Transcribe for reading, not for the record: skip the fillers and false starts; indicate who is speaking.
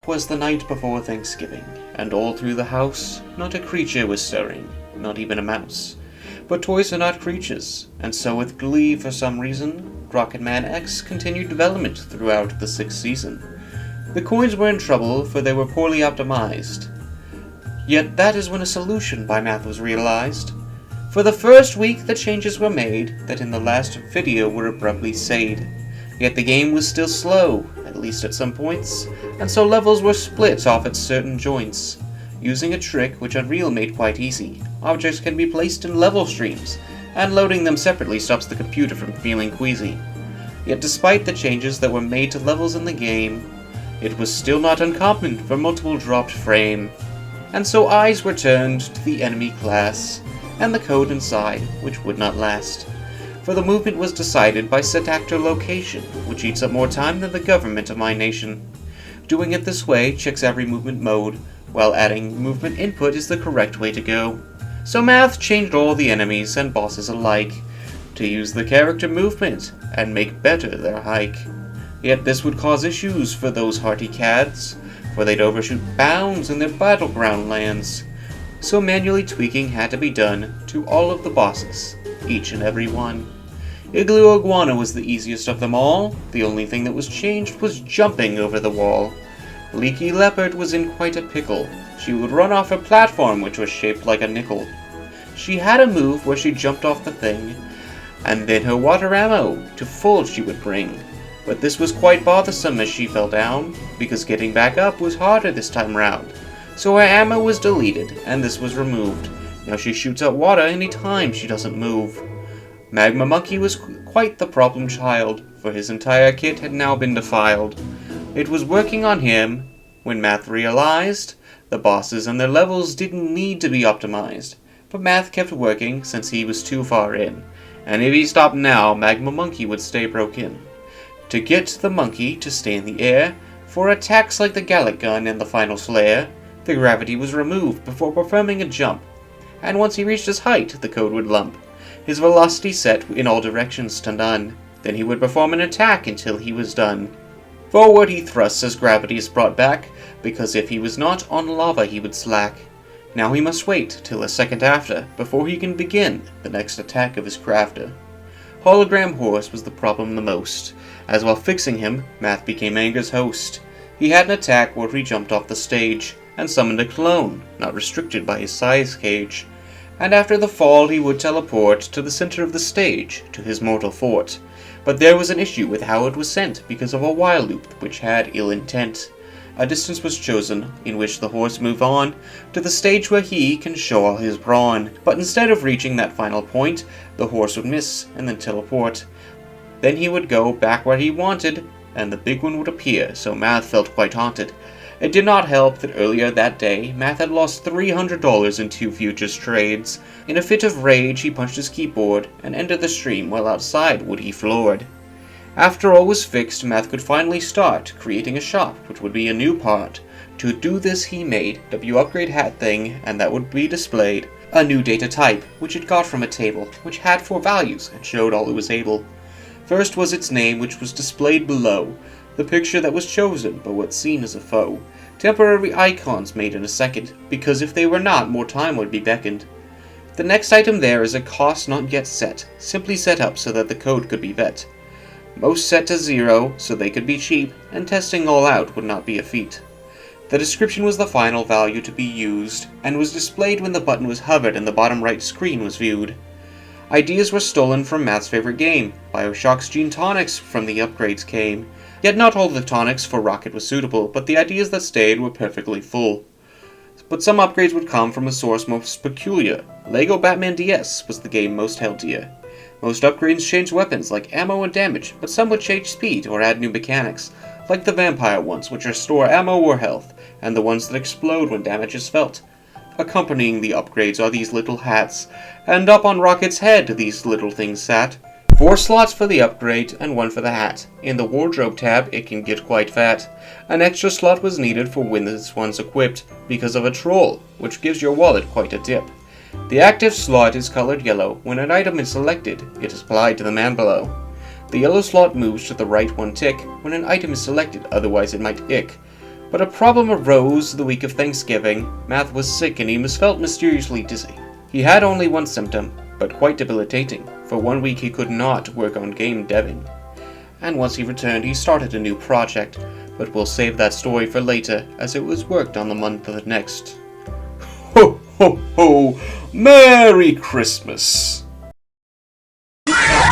Speaker 1: 'Twas the night before Thanksgiving, and all through the house not a creature was stirring, not even a mouse. But toys are not creatures, and so with glee for some reason, Rocket Man X continued development throughout the 6th season. The coins were in trouble, for they were poorly optimized. Yet that is when a solution by math was realized. For the first week the changes were made that in the last video were abruptly said. Yet the game was still slow, at least at some points, and so levels were split off at certain joints. Using a trick which Unreal made quite easy, objects can be placed in level streams, and loading them separately stops the computer from feeling queasy. Yet despite the changes that were made to levels in the game, it was still not uncommon for multiple dropped frame. And so eyes were turned to the enemy class, and the code inside, which would not last. For the movement was decided by set actor location, which eats up more time than the government of my nation. Doing it this way checks every movement mode, while adding movement input is the correct way to go. So math changed all the enemies and bosses alike, to use the character movement and make better their hike. Yet this would cause issues for those hearty cads, for they'd overshoot bounds in their battleground lands. So manually tweaking had to be done to all of the bosses, each and every one. Igloo Iguana was the easiest of them all. The only thing that was changed was jumping over the wall. Leaky Leopard was in quite a pickle. She would run off a platform which was shaped like a nickel. She had a move where she jumped off the thing, and then her water ammo to full she would bring. But this was quite bothersome as she fell down, because getting back up was harder this time round. So her ammo was deleted, and this was removed. Now she shoots out water any time she doesn't move. Magma Monkey was quite the problem child, for his entire kit had now been defiled. It was working on him when math realized the bosses and their levels didn't need to be optimized, but math kept working since he was too far in, and if he stopped now, Magma Monkey would stay broken. To get the monkey to stay in the air, for attacks like the Gallic Gun and the Final Slayer, the gravity was removed before performing a jump, and once he reached his height, the code would lump. His velocity set in all directions to none, then he would perform an attack until he was done. Forward he thrusts as gravity is brought back, because if he was not on lava he would slack. Now he must wait till a second after, before he can begin the next attack of his crafter. Hologram Horse was the problem the most, as while fixing him, math became Anger's host. He had an attack where he jumped off the stage, and summoned a clone, not restricted by his size cage. And after the fall he would teleport to the center of the stage, to his mortal fort. But there was an issue with how it was sent because of a while loop which had ill intent. A distance was chosen, in which the horse moved on to the stage where he can show all his brawn. But instead of reaching that final point, the horse would miss and then teleport. Then he would go back where he wanted, and the big one would appear, so Math felt quite haunted. It did not help that earlier that day, Math had lost $300 in 2 futures trades. In a fit of rage, he punched his keyboard and ended the stream while outside would he floored. After all was fixed, Math could finally start creating a shop, which would be a new part. To do this, he made W upgrade hat thing, and that would be displayed. A new data type, which it got from a table, which had 4 values and showed all it was able. First was its name, which was displayed below. The picture that was chosen, but what's seen as a foe. Temporary icons made in a second, because if they were not, more time would be beckoned. The next item there is a cost not yet set, simply set up so that the code could be vet. Most set to 0, so they could be cheap, and testing all out would not be a feat. The description was the final value to be used, and was displayed when the button was hovered and the bottom right screen was viewed. Ideas were stolen from Matt's favorite game. Bioshock's Gene Tonics from the upgrades came. Yet not all the tonics for Rocket was suitable, but the ideas that stayed were perfectly full. But some upgrades would come from a source most peculiar. Lego Batman DS was the game most held dear. Most upgrades changed weapons like ammo and damage, but some would change speed or add new mechanics, like the vampire ones which restore ammo or health, and the ones that explode when damage is felt. Accompanying the upgrades are these little hats, and up on Rocket's head these little things sat. 4 slots for the upgrade and 1 for the hat. In the wardrobe tab it can get quite fat. An extra slot was needed for when this one's equipped, because of a troll, which gives your wallet quite a dip. The active slot is colored yellow. When an item is selected, it is applied to the man below. The yellow slot moves to the right 1 tick when an item is selected, otherwise it might ick. But a problem arose the week of Thanksgiving. Math was sick and he felt mysteriously dizzy. He had only one symptom, but quite debilitating. For 1 week he could not work on game deving. And once he returned, he started a new project, but we'll save that story for later, as it was worked on the month of the next. Ho ho ho! Merry Christmas!